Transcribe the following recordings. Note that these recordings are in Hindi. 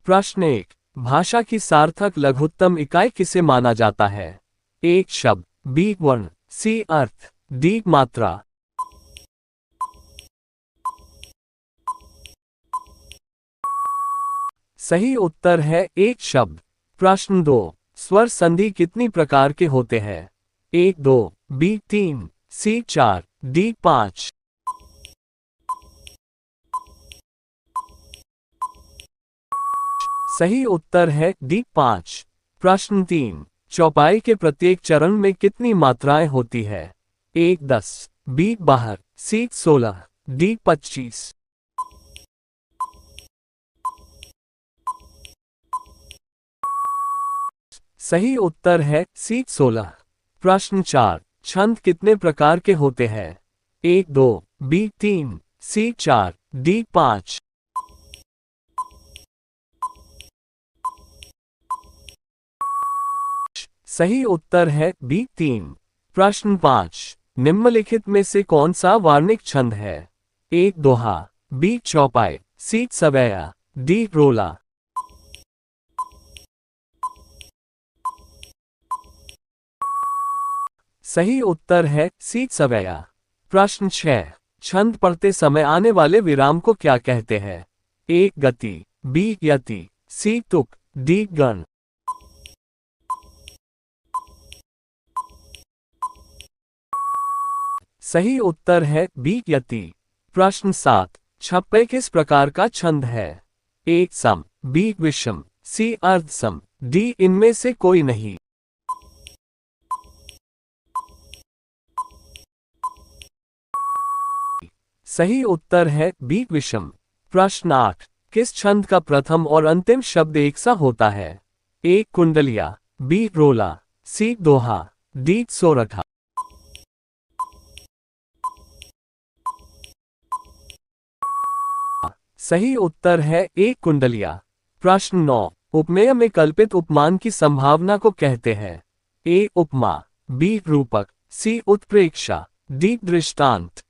प्रश्न 1। भाषा की सार्थक लघुत्तम इकाई किसे माना जाता है? एक शब्द, बी वर्ण, सी अर्थ, डी मात्रा। सही उत्तर है एक शब्द। प्रश्न 2। स्वर संधि कितनी प्रकार के होते हैं? एक 2, बी 3, सी 4, डी 5। सही उत्तर है डी 5। प्रश्न 3। चौपाई के प्रत्येक चरण में कितनी मात्राएं होती है? एक 10, बी 12, सी 16, डी 25। सही उत्तर है सी 16। प्रश्न 4। छंद कितने प्रकार के होते हैं? एक 2, बी 3, सी 4, डी 5। सही उत्तर है बी 3। प्रश्न 5। निम्नलिखित में से कौन सा वार्णिक छंद है? एक दोहा, बी चौपाई, सी सवैया, डी रोला। सही उत्तर है सी सवैया। प्रश्न 6। छंद पढ़ते समय आने वाले विराम को क्या कहते हैं? एक गति, बी यति, सी तुक, डी गण। सही उत्तर है बी यति। प्रश्न 7। छप्पे किस प्रकार का छंद है? एक सम, बी विषम, सी अर्धसम, डी इनमें से कोई नहीं। सही उत्तर है बी विषम। प्रश्न 8। किस छंद का प्रथम और अंतिम शब्द एक सा होता है? एक कुंडलिया, बी रोला, सी दोहा, डी सोरठा। सही उत्तर है एक कुंडलिया। प्रश्न 9। उपमेय में कल्पित उपमान की संभावना को कहते हैं? ए उपमा, बी रूपक, सी उत्प्रेक्षा, डी दृष्टांत।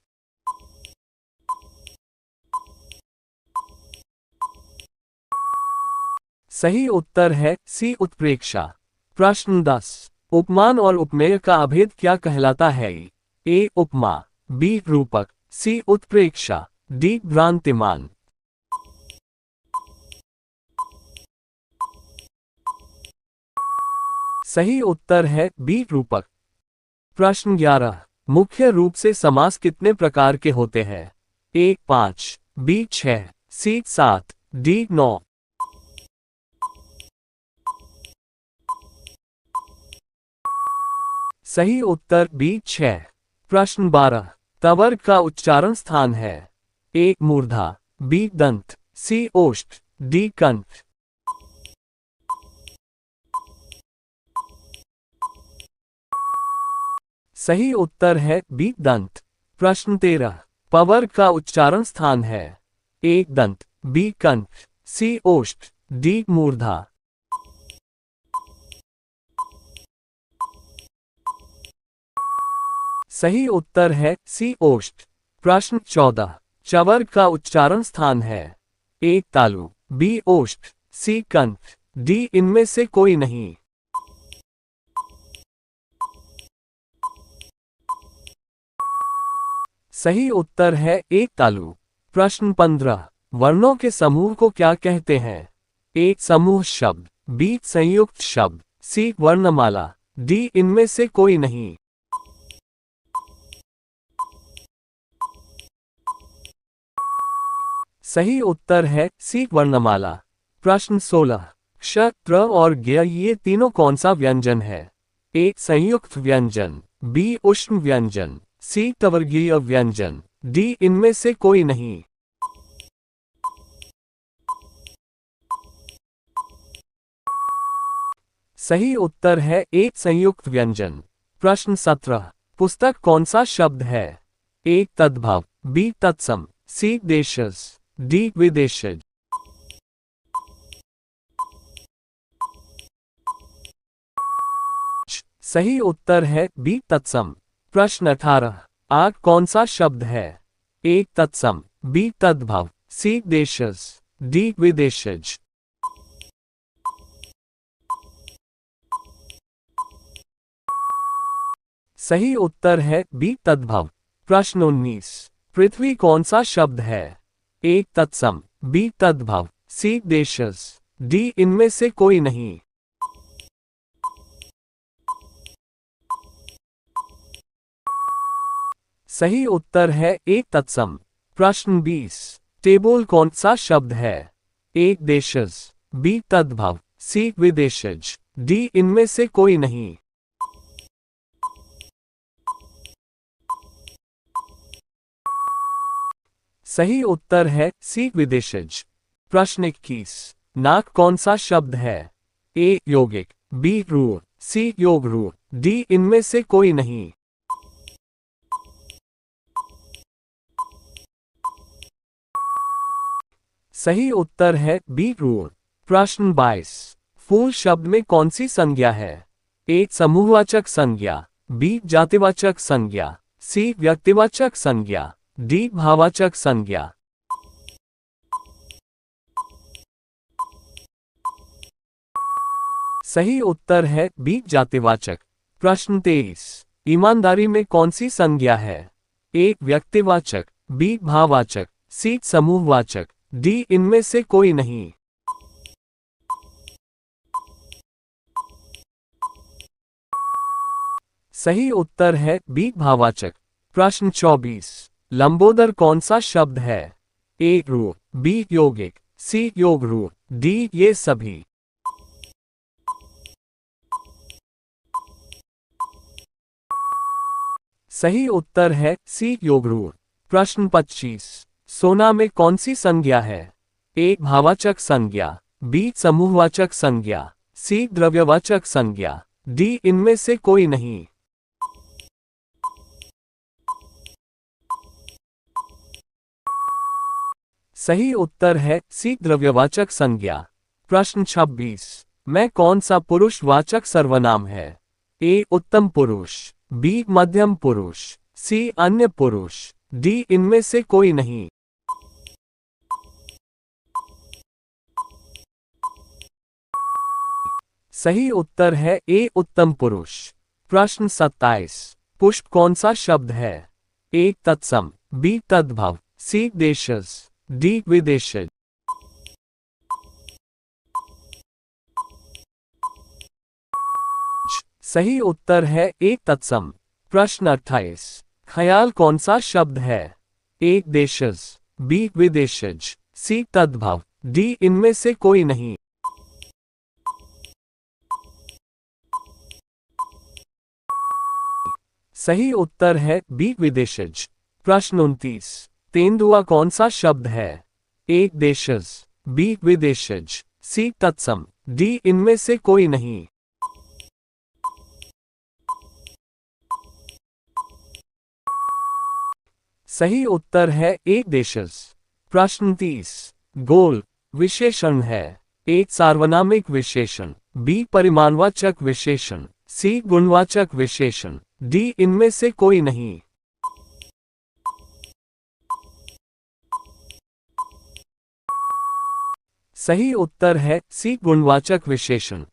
सही उत्तर है सी उत्प्रेक्षा। प्रश्न 10। उपमान और उपमेय का अभेद क्या कहलाता है? ए उपमा, बी रूपक, सी उत्प्रेक्षा, डी भ्रांतिमान। सही उत्तर है बी रूपक। प्रश्न 11। मुख्य रूप से समास कितने प्रकार के होते हैं? एक 5, बी 6, सी 7, डी 9। सही उत्तर बी 6। प्रश्न 12। तवर्ग का उच्चारण स्थान है? एक मूर्धा, बी दंत, सी ओष्ठ, डी कंठ। सही उत्तर है बी दंत। प्रश्न 13। पवर्ग का उच्चारण स्थान है? एक दंत, बी कंठ, सी ओष्ठ, डी मूर्धा। सही उत्तर है सी ओष्ठ। प्रश्न 14। चवर्ग का उच्चारण स्थान है? एक तालु, बी ओष्ठ, सी कंठ, डी इनमें से कोई नहीं। सही उत्तर है एक तालु। प्रश्न 15। वर्णों के समूह को क्या कहते हैं? एक समूह शब्द, बी संयुक्त शब्द, सी वर्णमाला, डी इनमें से कोई नहीं। सही उत्तर है सी वर्णमाला। प्रश्न 16। क्ष, त्र और ज्ञ ये तीनों कौन सा व्यंजन है? एक संयुक्त व्यंजन, बी उष्ण व्यंजन, सी तवर्गीय व्यंजन, डी इनमें से कोई नहीं। सही उत्तर है एक संयुक्त व्यंजन। प्रश्न 17। पुस्तक कौन सा शब्द है? एक तद्भव, बी तत्सम, सी देशज, डी विदेशज। सही उत्तर है बी तत्सम। प्रश्न 18। आग कौन सा शब्द है? एक तत्सम, बी तद्भव, सी देशज, डी विदेशज। सही उत्तर है बी तद्भव। प्रश्न 19। पृथ्वी कौन सा शब्द है? ए तत्सम, बी तद्भव, सी देशज, डी इनमें से कोई नहीं। सही उत्तर है ए तत्सम। प्रश्न 20। टेबल कौन सा शब्द है? ए देशज, बी तद्भव, सी विदेशज, डी इनमें से कोई नहीं। सही उत्तर है सी विदेशज। प्रश्न 21। नाक कौन सा शब्द है? ए यौगिक, बी रूह, सी योग रूह, डी इनमें से कोई नहीं। सही उत्तर है बी रूह। प्रश्न 22। फूल शब्द में कौन सी संज्ञा है? ए समूहवाचक संज्ञा, बी जातिवाचक संज्ञा, सी व्यक्तिवाचक संज्ञा, डी भाववाचक संज्ञा। सही उत्तर है बी जातिवाचक। प्रश्न 23। ईमानदारी में कौन सी संज्ञा है? ए व्यक्तिवाचक, बी भाववाचक, सी समूहवाचक, डी इनमें से कोई नहीं। सही उत्तर है बी भाववाचक। प्रश्न 24। लंबोदर कौन सा शब्द है? ए रूह, बी यौगिक, सी योग रूह, डी ये सभी। सही उत्तर है सी योग रूह। प्रश्न 25। सोना में कौन सी संज्ञा है? ए भाववाचक संज्ञा, बी समूहवाचक संज्ञा, सी द्रव्यवाचक संज्ञा, डी इनमें से कोई नहीं। सही उत्तर है सी द्रव्यवाचक संज्ञा। प्रश्न 26। मैं कौन सा पुरुषवाचक सर्वनाम है? ए उत्तम पुरुष, बी मध्यम पुरुष, सी अन्य पुरुष, डी इनमें से कोई नहीं। सही उत्तर है ए उत्तम पुरुष। प्रश्न 27। पुष्प कौन सा शब्द है? ए तत्सम, बी तद्भव, सी देशज, डी विदेशज। सही उत्तर है ए तत्सम। प्रश्न 28। ख्याल कौन सा शब्द है? ए देशज, बी विदेशज, सी तद्भव, डी इनमें से कोई नहीं। सही उत्तर है बी विदेशज। प्रश्न 29। तेंदुआ कौन सा शब्द है? ए देशज, बी विदेशज, सी तत्सम, डी इनमें से कोई नहीं। सही उत्तर है ए देशज। प्रश्न 30। गोल विशेषण है? ए सार्वनामिक विशेषण, बी परिमाणवाचक विशेषण, सी गुणवाचक विशेषण, डी इनमें से कोई नहीं। सही उत्तर है सी गुणवाचक विशेषण।